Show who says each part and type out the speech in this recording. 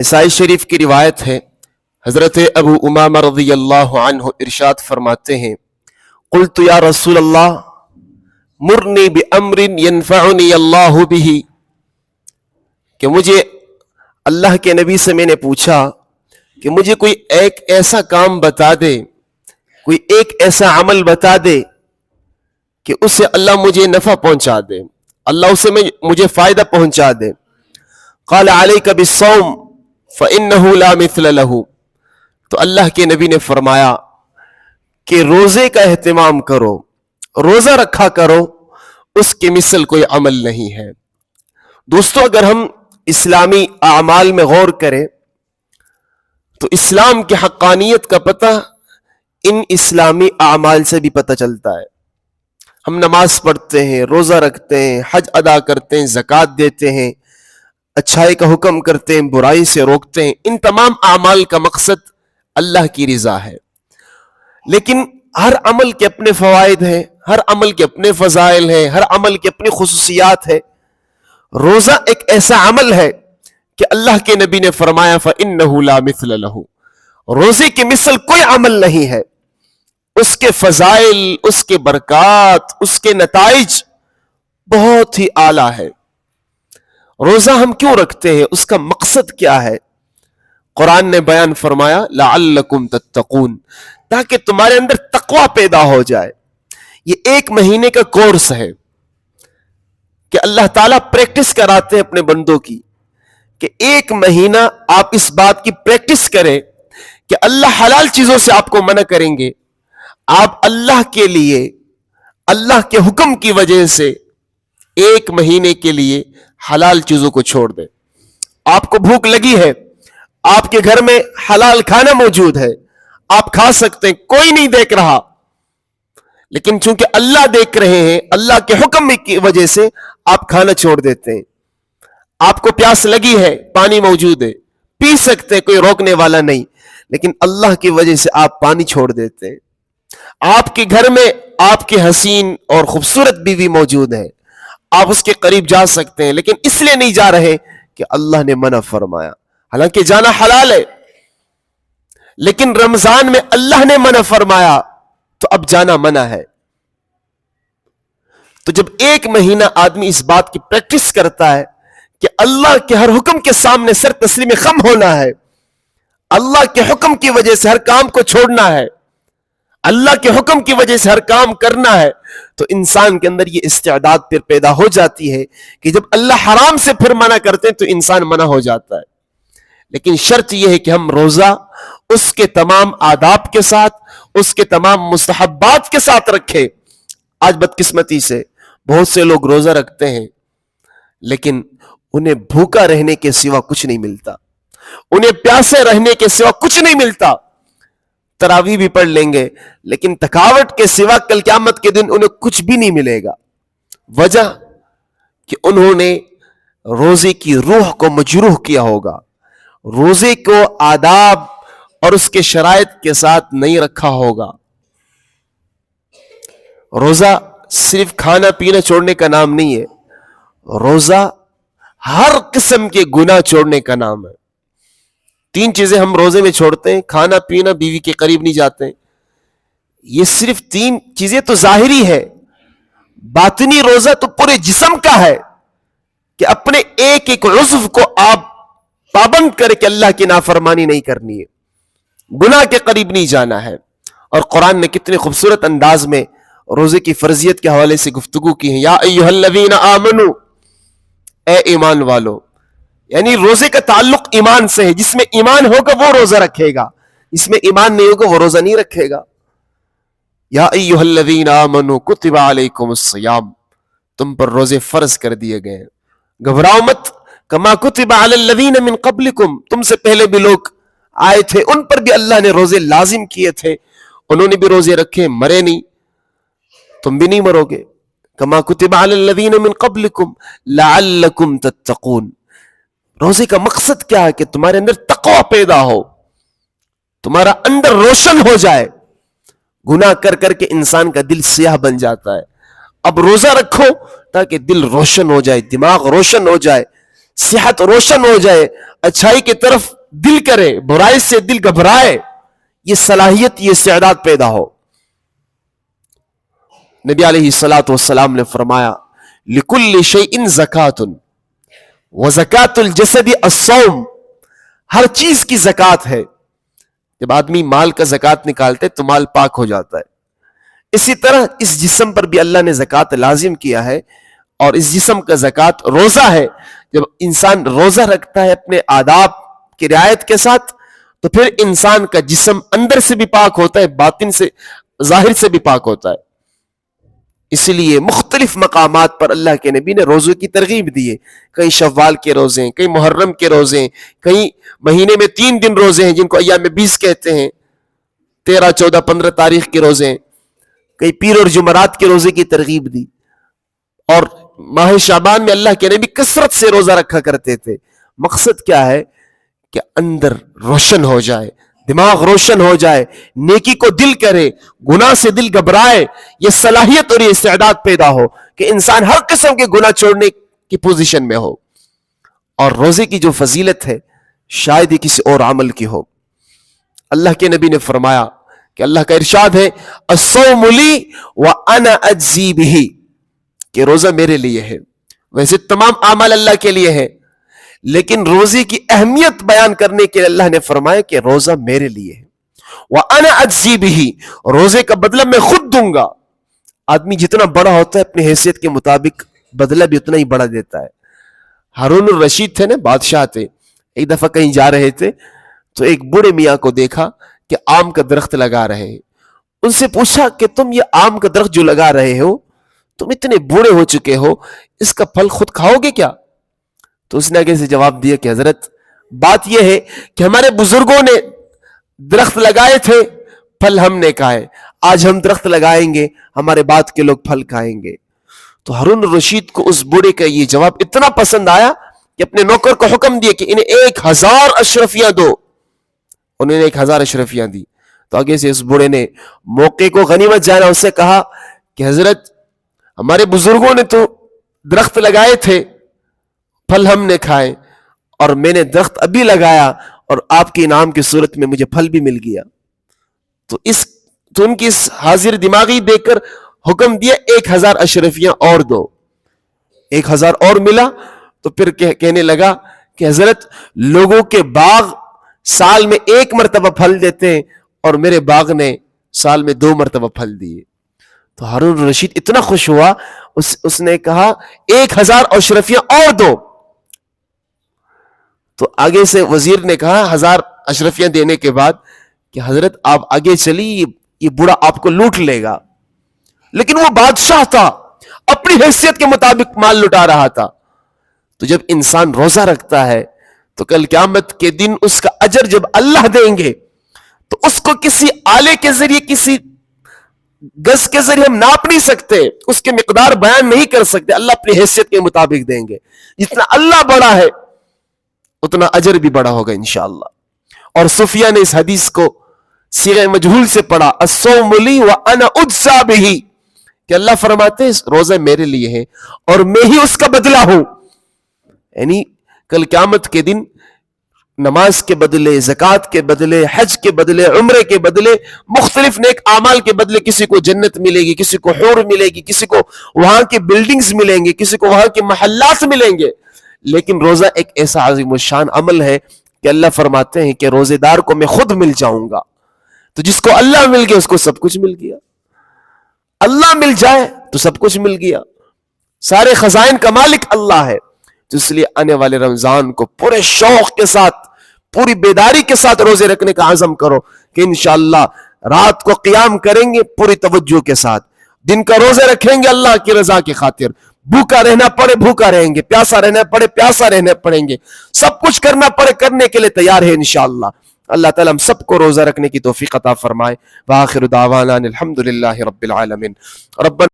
Speaker 1: نسائی شریف کی روایت ہے، حضرت ابو امامہ رضی اللہ عنہ ارشاد فرماتے ہیں، قلت یا رسول اللہ مرنی بامر ینفعنی اللہ بہ، کہ مجھے اللہ کے نبی سے میں نے پوچھا کہ مجھے کوئی ایک ایسا کام بتا دے، کوئی ایک ایسا عمل بتا دے کہ اس سے اللہ مجھے نفع پہنچا دے، اللہ اسے مجھے فائدہ پہنچا دے۔ قال علیک بالصوم فإنہ لا مثل لہ، تو اللہ کے نبی نے فرمایا کہ روزے کا اہتمام کرو، روزہ رکھا کرو، اس کے مثل کوئی عمل نہیں ہے۔ دوستو، اگر ہم اسلامی اعمال میں غور کریں تو اسلام کی حقانیت کا پتہ ان اسلامی اعمال سے بھی پتہ چلتا ہے۔ ہم نماز پڑھتے ہیں، روزہ رکھتے ہیں، حج ادا کرتے ہیں، زکوٰۃ دیتے ہیں، اچھائی کا حکم کرتے ہیں، برائی سے روکتے ہیں، ان تمام اعمال کا مقصد اللہ کی رضا ہے۔ لیکن ہر عمل کے اپنے فوائد ہیں، ہر عمل کے اپنے فضائل ہیں، ہر عمل کی اپنی خصوصیات ہے۔ روزہ ایک ایسا عمل ہے کہ اللہ کے نبی نے فرمایا فَإِنَّهُ لَا مِثْلَ لَهُ، روزے کی مثل کوئی عمل نہیں ہے۔ اس کے فضائل، اس کے برکات، اس کے نتائج بہت ہی اعلیٰ ہے۔ روزہ ہم کیوں رکھتے ہیں؟ اس کا مقصد کیا ہے؟ قرآن نے بیان فرمایا لعلکم تتقون، تاکہ تمہارے اندر تقوی پیدا ہو جائے۔ یہ ایک مہینے کا کورس ہے کہ اللہ تعالیٰ پریکٹس کراتے ہیں اپنے بندوں کی، کہ ایک مہینہ آپ اس بات کی پریکٹس کریں کہ اللہ حلال چیزوں سے آپ کو منع کریں گے، آپ اللہ کے لیے، اللہ کے حکم کی وجہ سے ایک مہینے کے لیے حلال چیزوں کو چھوڑ دیں۔ آپ کو بھوک لگی ہے، آپ کے گھر میں حلال کھانا موجود ہے، آپ کھا سکتے ہیں، کوئی نہیں دیکھ رہا، لیکن چونکہ اللہ دیکھ رہے ہیں، اللہ کے حکم کی وجہ سے آپ کھانا چھوڑ دیتے ہیں۔ آپ کو پیاس لگی ہے، پانی موجود ہے، پی سکتے ہیں، کوئی روکنے والا نہیں، لیکن اللہ کی وجہ سے آپ پانی چھوڑ دیتے ہیں۔ آپ کے گھر میں آپ کی حسین اور خوبصورت بیوی موجود ہے، آپ اس کے قریب جا سکتے ہیں، لیکن اس لیے نہیں جا رہے کہ اللہ نے منع فرمایا، حالانکہ جانا حلال ہے، لیکن رمضان میں اللہ نے منع فرمایا تو اب جانا منع ہے۔ تو جب ایک مہینہ آدمی اس بات کی پریکٹس کرتا ہے کہ اللہ کے ہر حکم کے سامنے سر تسلیم خم ہونا ہے، اللہ کے حکم کی وجہ سے ہر کام کو چھوڑنا ہے، اللہ کے حکم کی وجہ سے ہر کام کرنا ہے، تو انسان کے اندر یہ استعداد پھر پیدا ہو جاتی ہے کہ جب اللہ حرام سے پھر منع کرتے ہیں تو انسان منع ہو جاتا ہے۔ لیکن شرط یہ ہے کہ ہم روزہ اس کے تمام آداب کے ساتھ، اس کے تمام مستحبات کے ساتھ رکھیں۔ آج بدقسمتی سے بہت سے لوگ روزہ رکھتے ہیں لیکن انہیں بھوکا رہنے کے سوا کچھ نہیں ملتا، انہیں پیاسے رہنے کے سوا کچھ نہیں ملتا۔ تراویح بھی پڑھ لیں گے لیکن تھکاوٹ کے سوا کل قیامت کے دن انہیں کچھ بھی نہیں ملے گا۔ وجہ کہ انہوں نے روزے کی روح کو مجروح کیا ہوگا، روزے کو آداب اور اس کے شرائط کے ساتھ نہیں رکھا ہوگا۔ روزہ صرف کھانا پینا چھوڑنے کا نام نہیں ہے، روزہ ہر قسم کے گناہ چھوڑنے کا نام ہے۔ 3 چیزیں ہم روزے میں چھوڑتے ہیں، کھانا پینا، بیوی کے قریب نہیں جاتے ہیں۔ یہ صرف 3 چیزیں تو ظاہری ہے، باطنی روزہ تو پورے جسم کا ہے کہ اپنے ایک ایک عضو کو آپ پابند کر کے اللہ کی نافرمانی نہیں کرنی ہے، گناہ کے قریب نہیں جانا ہے۔ اور قرآن نے کتنے خوبصورت انداز میں روزے کی فرضیت کے حوالے سے گفتگو کی ہے۔ یا ایھا الذین آمنو، اے ایمان والو، یعنی روزے کا تعلق ایمان سے ہے، جس میں ایمان ہوگا وہ روزہ رکھے گا، جس میں ایمان نہیں ہوگا وہ روزہ نہیں رکھے گا۔ یا ایھا الذین آمنو کتب علیکم الصیام، تم پر روزے فرض کر دیے گئے ہیں، گھبراؤ مت، کما کتب علی الذین من قبلکم، تم سے پہلے بھی لوگ آئے تھے، ان پر بھی اللہ نے روزے لازم کیے تھے، انہوں نے بھی روزے رکھے، مرے نہیں، تم بھی نہیں مرو گے۔ کما کتب علی الذین من قبلکم لعلکم تتقون، روزے کا مقصد کیا ہے؟ کہ تمہارے اندر تقوی پیدا ہو، تمہارا اندر روشن ہو جائے۔ گناہ کر کر کے انسان کا دل سیاہ بن جاتا ہے، اب روزہ رکھو تاکہ دل روشن ہو جائے، دماغ روشن ہو جائے، صحت روشن ہو جائے, اچھائی کی طرف دل کرے, برائی سے دل گھبرائے, یہ صلاحیت, یہ استعداد پیدا ہو. نبی علیہ الصلوۃ والسلام نے فرمایا لِكُلِّ شَيْءٍ زَكَاةٌ وَزَكَاةُ الْجَسَدِ الصَّوْمُ, ہر چیز کی زکوٰۃ ہے. جب آدمی مال کا زکوٰۃ نکالتے تو مال پاک ہو جاتا ہے. اسی طرح اس جسم پر بھی اللہ نے زکوٰۃ لازم کیا ہے, اور اس جسم کا زکوٰۃ روزہ ہے. جب انسان روزہ رکھتا ہے اپنے آداب کی رعایت کے ساتھ, تو پھر انسان کا جسم اندر سے بھی پاک ہوتا ہے, باطن سے, ظاہر سے بھی پاک ہوتا ہے. اسی لیے مختلف مقامات پر اللہ کے نبی نے روزوں کی ترغیب دی ہے. کئی شوال کے روزے ہیں, کئی محرم کے روزے ہیں, کئی مہینے میں 3 دن روزے ہیں جن کو ایام 20 کہتے ہیں, 13, 14, 15 تاریخ کے روزے ہیں, کئی پیر اور جمعرات کے روزے کی ترغیب دی. اور ماہ شعبان میں اللہ کے نبی کثرت سے روزہ رکھا کرتے تھے. مقصد کیا ہے کہ اندر روشن ہو جائے, دماغ روشن ہو جائے, نیکی کو دل کرے, گناہ سے دل گھبرائے, یہ صلاحیت اور یہ استعداد پیدا ہو کہ انسان ہر قسم کے گناہ چھوڑنے کی پوزیشن میں ہو. اور روزے کی جو فضیلت ہے شاید ہی کسی اور عمل کی ہو. اللہ کے نبی نے فرمایا کہ اللہ کا ارشاد ہے الصوم لی وانا اجزی بہ, کہ روزہ میرے لیے ہے. ویسے تمام اعمال اللہ کے لیے ہے, لیکن روزے کی اہمیت بیان کرنے کے اللہ نے فرمایا کہ روزہ میرے لیے ہے. وَأَنَا أَجْزِي بِهِ, روزے کا بدلہ میں خود دوں گا. آدمی جتنا بڑا ہوتا ہے اپنی حیثیت کے مطابق بدلہ بھی اتنا ہی بڑا دیتا ہے. ہارون الرشید تھے نا, بادشاہ تھے. ایک دفعہ کہیں جا رہے تھے تو ایک بوڑھے میاں کو دیکھا کہ آم کا درخت لگا رہے ہیں. ان سے پوچھا کہ تم یہ آم کا درخت جو لگا رہے ہو, تم اتنے بوڑھے ہو چکے ہو, اس کا پھل خود کھاؤ گے کیا؟ تو اس نے آگے سے جواب دیا کہ حضرت بات یہ ہے کہ ہمارے بزرگوں نے درخت لگائے تھے, پھل ہم نے کھائے, آج ہم درخت لگائیں گے, ہمارے بعد کے لوگ پھل کھائیں گے. تو ہارون الرشید کو اس بوڑھے کا یہ جواب اتنا پسند آیا کہ اپنے نوکر کو حکم دیا کہ انہیں 1000 اشرفیاں دو. انہوں نے 1000 اشرفیاں دی. تو آگے سے اس بوڑھے نے موقع کو غنیمت جانا, اس سے کہا کہ حضرت ہمارے بزرگوں نے تو درخت لگائے تھے, پھل ہم نے کھائے, اور میں نے درخت ابھی لگایا اور آپ کے انعام کی صورت میں مجھے پھل بھی مل گیا. تو ان کی اس حاضر دماغی دیکھ کر حکم دیا 1000 اشرفیاں اور دو. 1000 اور ملا تو پھر کہنے لگا کہ حضرت لوگوں کے باغ سال میں 1 مرتبہ پھل دیتے ہیں اور میرے باغ نے سال میں 2 مرتبہ پھل دیے. تو ہارون الرشید اتنا خوش ہوا, اس نے کہا 1000 اشرفیاں اور دو. تو آگے سے وزیر نے کہا 1000 اشرفیاں دینے کے بعد کہ حضرت آپ آگے چلی, یہ بوڑھا آپ کو لوٹ لے گا. لیکن وہ بادشاہ تھا, اپنی حیثیت کے مطابق مال لٹا رہا تھا. تو جب انسان روزہ رکھتا ہے تو کل قیامت کے دن اس کا اجر جب اللہ دیں گے تو اس کو کسی آلے کے ذریعے, کسی گز کے ذریعے ہم ناپ نہیں سکتے, اس کے مقدار بیان نہیں کر سکتے. اللہ اپنی حیثیت کے مطابق دیں گے. جتنا اللہ بڑا ہے اتنا اجر بھی بڑا ہوگا انشاءاللہ. اور صوفیہ نے اس حدیث کو صیغہ مجہول سے پڑھا الصوم لی وانا اجزی بہ, کہ اللہ فرماتے ہیں روزہ میرے لیے ہے اور میں ہی اس کا بدلہ ہوں. یعنی کل قیامت کے دن نماز کے بدلے, زکوٰۃ کے بدلے, حج کے بدلے, عمرے کے بدلے, مختلف نیک اعمال کے بدلے کسی کو جنت ملے گی, کسی کو حور ملے گی, کسی کو وہاں کے بلڈنگز ملیں گے, کسی کو وہاں کے محلات ملیں گے. لیکن روزہ ایک ایسا عظیم الشان عمل ہے کہ اللہ فرماتے ہیں کہ روزے دار کو میں خود مل جاؤں گا. تو جس کو اللہ مل گیا اس کو سب کچھ مل گیا. اللہ مل جائے تو سب کچھ مل گیا. سارے خزائن کا مالک اللہ ہے. تو اس لیے آنے والے رمضان کو پورے شوق کے ساتھ, پوری بیداری کے ساتھ روزے رکھنے کا عزم کرو کہ انشاءاللہ رات کو قیام کریں گے پوری توجہ کے ساتھ, دن کا روزے رکھیں گے اللہ کی رضا کی خاطر. بھوکا رہنا پڑے بھوکا رہیں گے, پیاسا رہنا پڑے پیاسا رہنا پڑیں گے, سب کچھ کرنا پڑے کرنے کے لیے تیار ہے انشاءاللہ. اللہ تعالیٰ ہم سب کو روزہ رکھنے کی توفیق عطا فرمائے. وآخر دعوانا الحمدللہ رب العالمین. ربنا